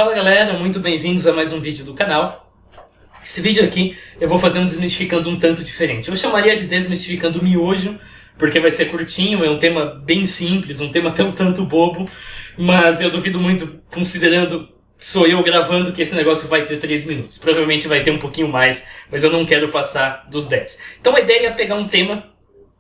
Fala galera, muito bem-vindos a mais um vídeo do canal. Esse vídeo aqui eu vou fazer um desmistificando um tanto diferente. Eu chamaria de desmistificando o miojo, porque vai ser curtinho, é um tema bem simples, um tema até um tanto bobo, mas eu duvido muito, considerando que sou eu gravando, que esse negócio vai ter 3 minutos. Provavelmente vai ter um pouquinho mais, mas eu não quero passar dos 10. Então a ideia é pegar um tema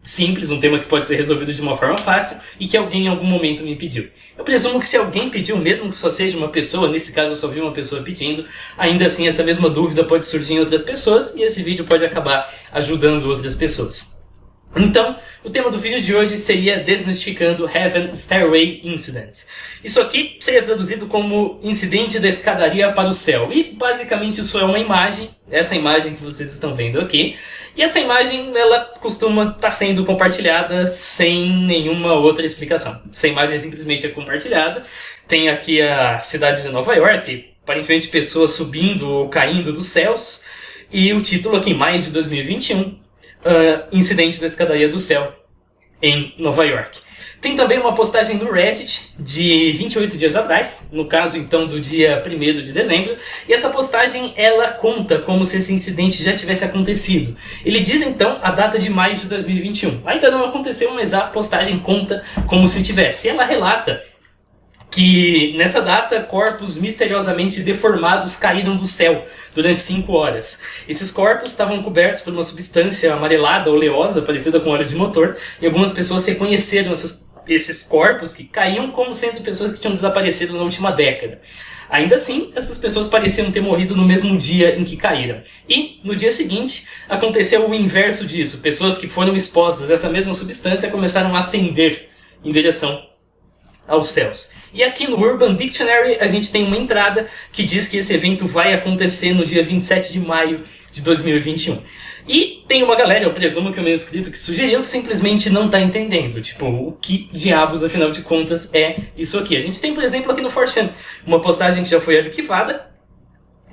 simples, um tema que pode ser resolvido de uma forma fácil e que alguém em algum momento me pediu. Eu presumo que se alguém pediu, mesmo que só seja uma pessoa, nesse caso eu só vi uma pessoa pedindo, ainda assim essa mesma dúvida pode surgir em outras pessoas e esse vídeo pode acabar ajudando outras pessoas. Então, o tema do vídeo de hoje seria Desmistificando Heaven Stairway Incident. Isso aqui seria traduzido como Incidente da Escadaria para o Céu. E basicamente isso é uma imagem, essa imagem que vocês estão vendo aqui. E essa imagem, ela costuma estar sendo compartilhada sem nenhuma outra explicação. Essa imagem simplesmente é compartilhada. Tem aqui a cidade de Nova York, aparentemente pessoas subindo ou caindo dos céus. E o título aqui, maio de 2021. Incidente da Escadaria do Céu em Nova York. Tem também uma postagem no Reddit de 28 dias atrás, no caso então do dia 1º de dezembro, e essa postagem ela conta como se esse incidente já tivesse acontecido. Ele diz então a data de maio de 2021. Ainda não aconteceu, mas a postagem conta como se tivesse. E ela relata que nessa data corpos misteriosamente deformados caíram do céu durante 5 horas. Esses corpos estavam cobertos por uma substância amarelada ou oleosa, parecida com óleo de motor, e algumas pessoas reconheceram esses corpos que caíam como sendo pessoas que tinham desaparecido na última década. Ainda assim, essas pessoas pareciam ter morrido no mesmo dia em que caíram. E, no dia seguinte, aconteceu o inverso disso. Pessoas que foram expostas a essa mesma substância começaram a ascender em direção aos céus. E aqui no Urban Dictionary a gente tem uma entrada que diz que esse evento vai acontecer no dia 27 de maio de 2021. E tem uma galera, eu presumo que o meu inscrito, que sugeriu que simplesmente não está entendendo. Tipo, o que diabos, afinal de contas, é isso aqui? A gente tem, por exemplo, aqui no 4chan, uma postagem que já foi arquivada,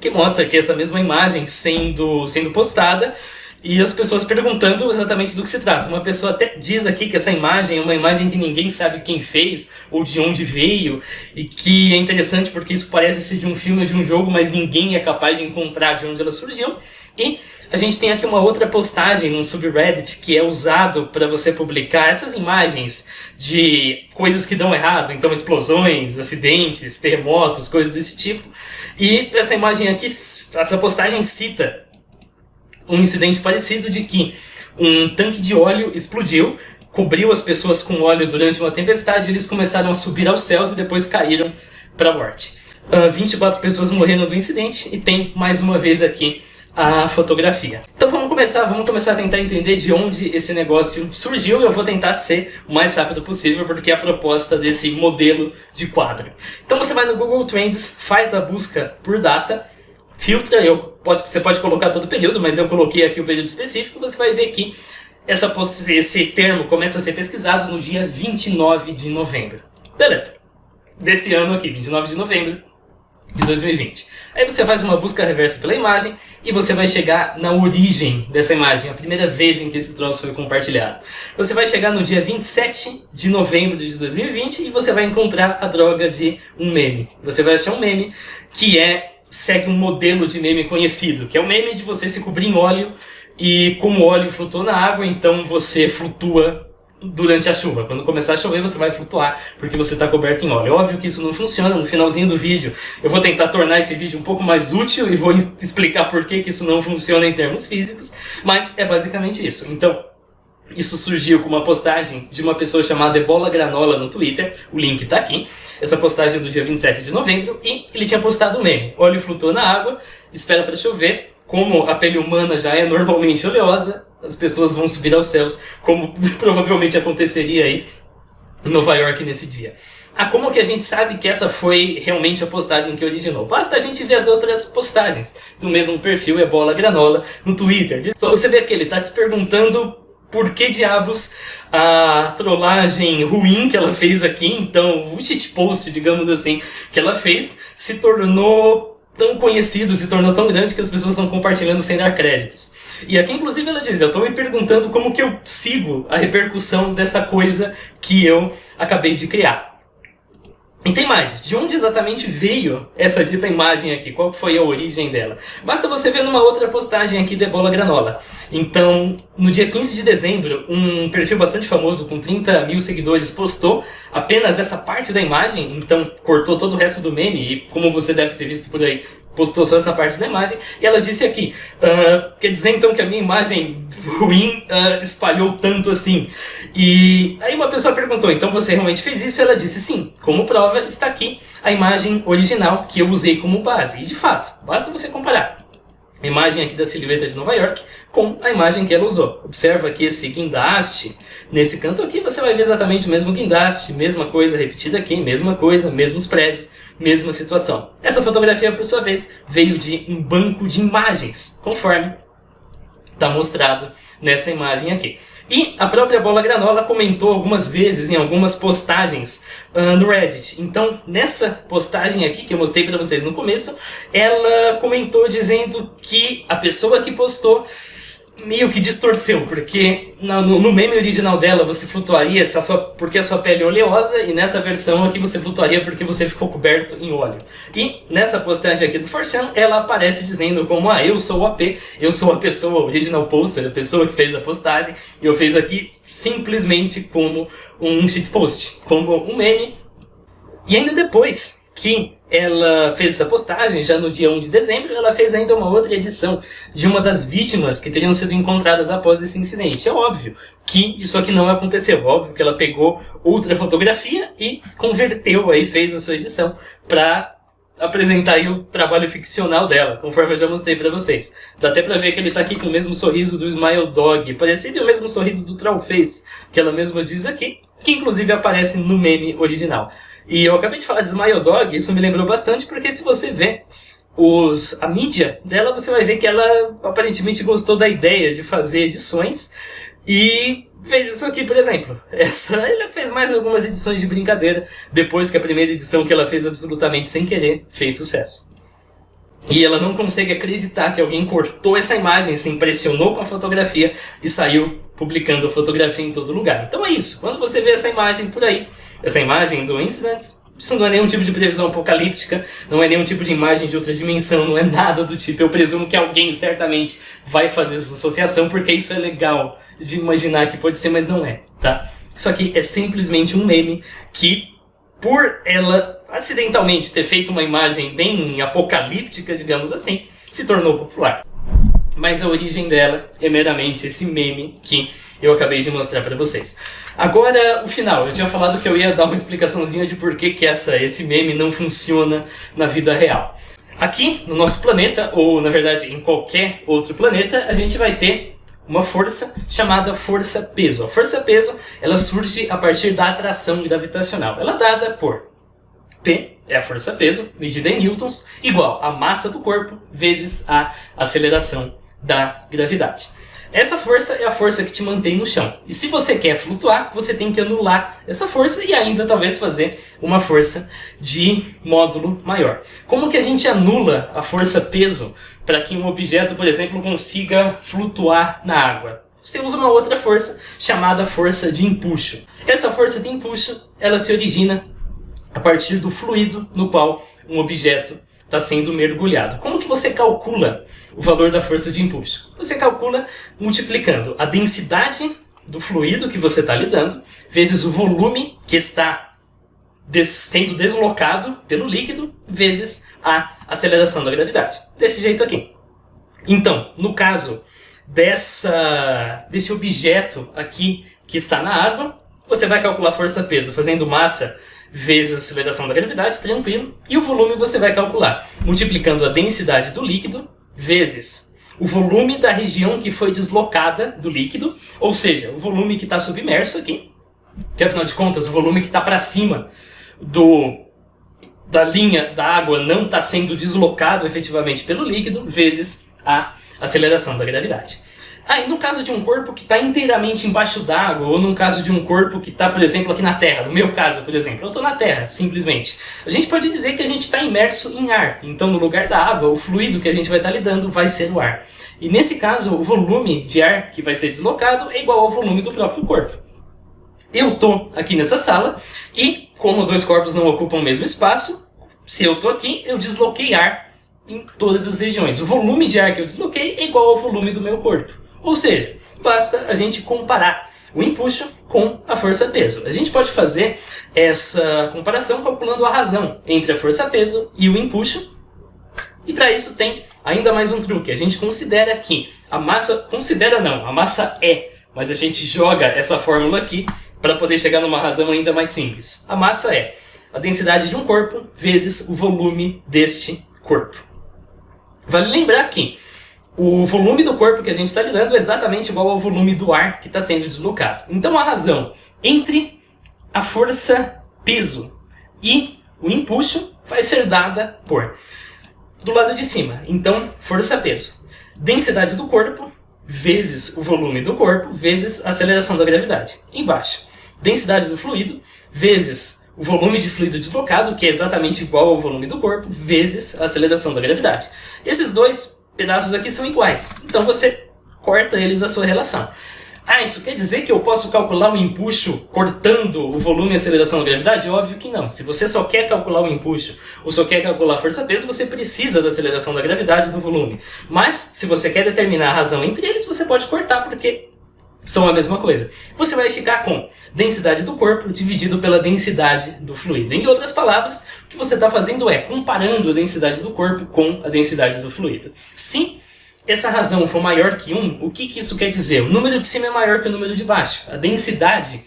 que mostra que essa mesma imagem sendo postada, e as pessoas perguntando exatamente do que se trata. Uma pessoa até diz aqui que essa imagem é uma imagem que ninguém sabe quem fez ou de onde veio, e que é interessante porque isso parece ser de um filme ou de um jogo, mas ninguém é capaz de encontrar de onde elas surgiam. E a gente tem aqui uma outra postagem no subreddit que é usado para você publicar essas imagens de coisas que dão errado, então explosões, acidentes, terremotos, coisas desse tipo. E essa imagem aqui, essa postagem cita um incidente parecido de que um tanque de óleo explodiu, cobriu as pessoas com óleo durante uma tempestade, eles começaram a subir aos céus e depois caíram para a morte. 24 pessoas morreram do incidente e tem mais uma vez aqui a fotografia. Então vamos começar a tentar entender de onde esse negócio surgiu. Eu vou tentar ser o mais rápido possível porque é a proposta desse modelo de quadro. Então você vai no Google Trends, faz a busca por data, filtra, você pode colocar todo o período, mas eu coloquei aqui o período específico. Você vai ver que esse termo começa a ser pesquisado no dia 29 de novembro. Beleza. Desse ano aqui, 29 de novembro de 2020. Aí você faz uma busca reversa pela imagem e você vai chegar na origem dessa imagem, a primeira vez em que esse troço foi compartilhado. Você vai chegar no dia 27 de novembro de 2020 e você vai encontrar a droga de um meme. Você vai achar um meme que segue um modelo de meme conhecido, que é o meme de você se cobrir em óleo e como o óleo flutua na água, então você flutua durante a chuva. Quando começar a chover você vai flutuar porque você está coberto em óleo. É óbvio que isso não funciona. No finalzinho do vídeo eu vou tentar tornar esse vídeo um pouco mais útil e vou explicar por que isso não funciona em termos físicos, mas é basicamente isso. Então, isso surgiu com uma postagem de uma pessoa chamada Ebola Granola no Twitter, o link está aqui, essa postagem do dia 27 de novembro, e ele tinha postado um meme. Óleo flutua na água, espera para chover, como a pele humana já é normalmente oleosa, as pessoas vão subir aos céus, como provavelmente aconteceria aí em Nova York nesse dia. Como que a gente sabe que essa foi realmente a postagem que originou? Basta a gente ver as outras postagens do mesmo perfil Ebola Granola no Twitter. Só você vê que ele está se perguntando por que diabos a trollagem ruim que ela fez aqui, então o shitpost, digamos assim, que ela fez, se tornou tão conhecido, se tornou tão grande que as pessoas estão compartilhando sem dar créditos. E aqui, inclusive, ela diz, eu estou me perguntando como que eu sigo a repercussão dessa coisa que eu acabei de criar. E tem mais, de onde exatamente veio essa dita imagem aqui? Qual foi a origem dela? Basta você ver numa outra postagem aqui de Ebola Granola. Então, no dia 15 de dezembro, um perfil bastante famoso com 30 mil seguidores postou apenas essa parte da imagem, então cortou todo o resto do meme, e como você deve ter visto por aí, postou só essa parte da imagem, e ela disse aqui, quer dizer então que a minha imagem ruim espalhou tanto assim. E aí uma pessoa perguntou, então você realmente fez isso? E ela disse, sim, como prova está aqui a imagem original que eu usei como base. E de fato, basta você comparar a imagem aqui da silhueta de Nova York com a imagem que ela usou. Observa aqui esse guindaste, nesse canto aqui você vai ver exatamente o mesmo guindaste, mesma coisa repetida aqui, mesma coisa, mesmos prédios, mesma situação. Essa fotografia, por sua vez, veio de um banco de imagens, conforme está mostrado nessa imagem aqui. E a própria Bola Granola comentou algumas vezes em algumas postagens no Reddit. Então, nessa postagem aqui que eu mostrei para vocês no começo, ela comentou dizendo que a pessoa que postou meio que distorceu, porque no meme original dela você flutuaria porque a sua pele é oleosa, e nessa versão aqui você flutuaria porque você ficou coberto em óleo. E nessa postagem aqui do 4chan, ela aparece dizendo como, eu sou o AP, eu sou a pessoa, original poster, a pessoa que fez a postagem, e eu fiz aqui simplesmente como um shitpost, como um meme. E ainda depois que ela fez essa postagem, já no dia 1 de dezembro, ela fez ainda uma outra edição de uma das vítimas que teriam sido encontradas após esse incidente. É óbvio que isso aqui não aconteceu. Óbvio que ela pegou outra fotografia e converteu aí, fez a sua edição para apresentar aí o trabalho ficcional dela, conforme eu já mostrei para vocês. Dá até para ver que ele tá aqui com o mesmo sorriso do Smile Dog, parecido o mesmo sorriso do Trollface, que ela mesma diz aqui, que inclusive aparece no meme original. E eu acabei de falar de Smile Dog, isso me lembrou bastante, porque se você vê a mídia dela, você vai ver que ela aparentemente gostou da ideia de fazer edições e fez isso aqui, por exemplo. Ela fez mais algumas edições de brincadeira, depois que a primeira edição que ela fez absolutamente sem querer fez sucesso. E ela não consegue acreditar que alguém cortou essa imagem, se impressionou com a fotografia e saiu publicando a fotografia em todo lugar. Então é isso, quando você vê essa imagem por aí, essa imagem do incident, isso não é nenhum tipo de previsão apocalíptica, não é nenhum tipo de imagem de outra dimensão, não é nada do tipo. Eu presumo que alguém certamente vai fazer essa associação, porque isso é legal de imaginar que pode ser, mas não é, tá? Isso aqui é simplesmente um meme que, por ela acidentalmente ter feito uma imagem bem apocalíptica, digamos assim, se tornou popular. Mas a origem dela é meramente esse meme que eu acabei de mostrar para vocês. Agora, o final. Eu tinha falado que eu ia dar uma explicaçãozinha de por que esse meme não funciona na vida real. Aqui, no nosso planeta, ou na verdade em qualquer outro planeta, a gente vai ter uma força chamada força-peso. A força-peso, ela surge a partir da atração gravitacional. Ela é dada por P, é a força-peso, medida em newtons, igual a massa do corpo vezes a aceleração da gravidade. Essa força é a força que te mantém no chão. E se você quer flutuar, você tem que anular essa força e ainda talvez fazer uma força de módulo maior. Como que a gente anula a força-peso para que um objeto, por exemplo, consiga flutuar na água? Você usa uma outra força chamada força de empuxo. Essa força de empuxo, ela se origina a partir do fluido no qual um objeto está sendo mergulhado. Como que você calcula o valor da força de impulso? Você calcula multiplicando a densidade do fluido que você está lidando vezes o volume que está sendo deslocado pelo líquido vezes a aceleração da gravidade. Desse jeito aqui. Então, no caso desse objeto aqui que está na água, você vai calcular a força-peso fazendo massa vezes a aceleração da gravidade, tranquilo, e o volume você vai calcular multiplicando a densidade do líquido vezes o volume da região que foi deslocada do líquido, ou seja, o volume que está submerso aqui, que afinal de contas o volume que está para cima da linha da água não está sendo deslocado efetivamente pelo líquido, vezes a aceleração da gravidade. E no caso de um corpo que está inteiramente embaixo d'água, ou no caso de um corpo que está, por exemplo, aqui na Terra, no meu caso, por exemplo, eu estou na Terra, simplesmente, a gente pode dizer que a gente está imerso em ar. Então, no lugar da água, o fluido que a gente vai estar lidando vai ser o ar. E nesse caso, o volume de ar que vai ser deslocado é igual ao volume do próprio corpo. Eu tô aqui nessa sala e, como dois corpos não ocupam o mesmo espaço, se eu tô aqui, eu desloquei ar em todas as regiões. O volume de ar que eu desloquei é igual ao volume do meu corpo. Ou seja, basta a gente comparar o empuxo com a força-peso. A gente pode fazer essa comparação calculando a razão entre a força-peso e o empuxo. E para isso tem ainda mais um truque. A gente considera que a massa... Considera não, a massa é. Mas a gente joga essa fórmula aqui para poder chegar numa razão ainda mais simples. A massa é a densidade de um corpo vezes o volume deste corpo. Vale lembrar que o volume do corpo que a gente está lidando é exatamente igual ao volume do ar que está sendo deslocado. Então a razão entre a força-peso e o empuxo vai ser dada por, do lado de cima, então força-peso, densidade do corpo vezes o volume do corpo vezes a aceleração da gravidade. Embaixo, densidade do fluido vezes o volume de fluido deslocado, que é exatamente igual ao volume do corpo, vezes a aceleração da gravidade. Esses dois pedaços aqui são iguais, então você corta eles da sua relação. Ah, isso quer dizer que eu posso calcular o empuxo cortando o volume e a aceleração da gravidade? Óbvio que não. Se você só quer calcular o empuxo ou só quer calcular a força-peso, você precisa da aceleração da gravidade e do volume. Mas, se você quer determinar a razão entre eles, você pode cortar, porque são a mesma coisa. Você vai ficar com densidade do corpo dividido pela densidade do fluido. Em outras palavras, o que você está fazendo é comparando a densidade do corpo com a densidade do fluido. Se essa razão for maior que 1, o que isso quer dizer? O número de cima é maior que o número de baixo. A densidade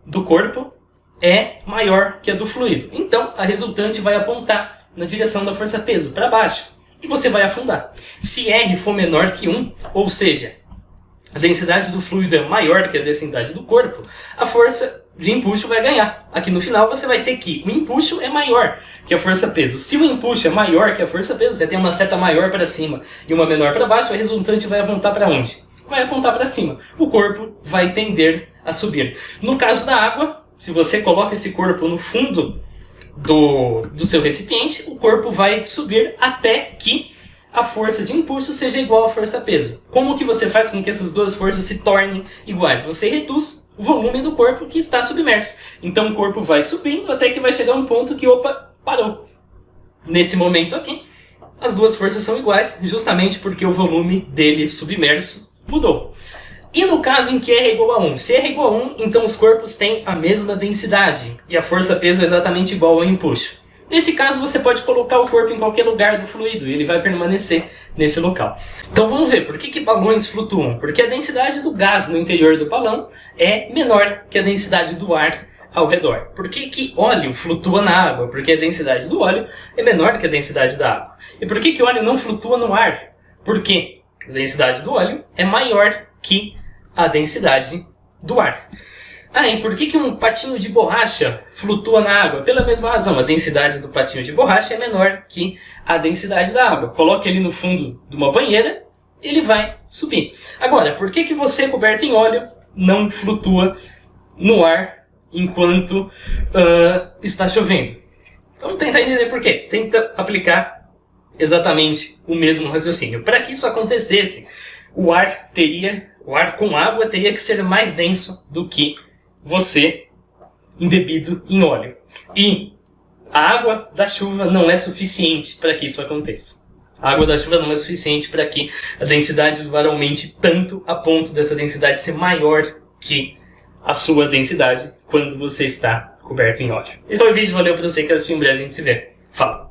do corpo é maior que a do fluido. Então, a resultante vai apontar na direção da força-peso, para baixo. E você vai afundar. Se R for menor que 1, ou seja, a densidade do fluido é maior que a densidade do corpo, a força de empuxo vai ganhar. Aqui no final você vai ter que o empuxo é maior que a força-peso. Se o empuxo é maior que a força-peso, você tem uma seta maior para cima e uma menor para baixo, a resultante vai apontar para onde? Vai apontar para cima. O corpo vai tender a subir. No caso da água, se você coloca esse corpo no fundo do seu recipiente, o corpo vai subir até que a força de impulso seja igual à força-peso. Como que você faz com que essas duas forças se tornem iguais? Você reduz o volume do corpo que está submerso. Então o corpo vai subindo até que vai chegar um ponto que, opa, parou. Nesse momento aqui, as duas forças são iguais, justamente porque o volume dele submerso mudou. E no caso em que R é igual a 1? Se R é igual a 1, então os corpos têm a mesma densidade e a força-peso é exatamente igual ao empuxo. Nesse caso, você pode colocar o corpo em qualquer lugar do fluido e ele vai permanecer nesse local. Então vamos ver, por que balões flutuam? Porque a densidade do gás no interior do balão é menor que a densidade do ar ao redor. Por que óleo flutua na água? Porque a densidade do óleo é menor que a densidade da água. E por que óleo não flutua no ar? Porque a densidade do óleo é maior que a densidade do ar. Ah, e por que um patinho de borracha flutua na água? Pela mesma razão, a densidade do patinho de borracha é menor que a densidade da água. Coloque ele no fundo de uma banheira, ele vai subir. Agora, por que você coberto em óleo não flutua no ar enquanto está chovendo? Vamos tentar entender por quê. Tenta aplicar exatamente o mesmo raciocínio. Para que isso acontecesse, o ar com água teria que ser mais denso do que você embebido em óleo. E a água da chuva não é suficiente para que isso aconteça. A água da chuva não é suficiente para que a densidade do ar aumente tanto a ponto dessa densidade ser maior que a sua densidade quando você está coberto em óleo. Esse foi o vídeo, valeu para você que assistiu, em breve a gente se vê. Fala!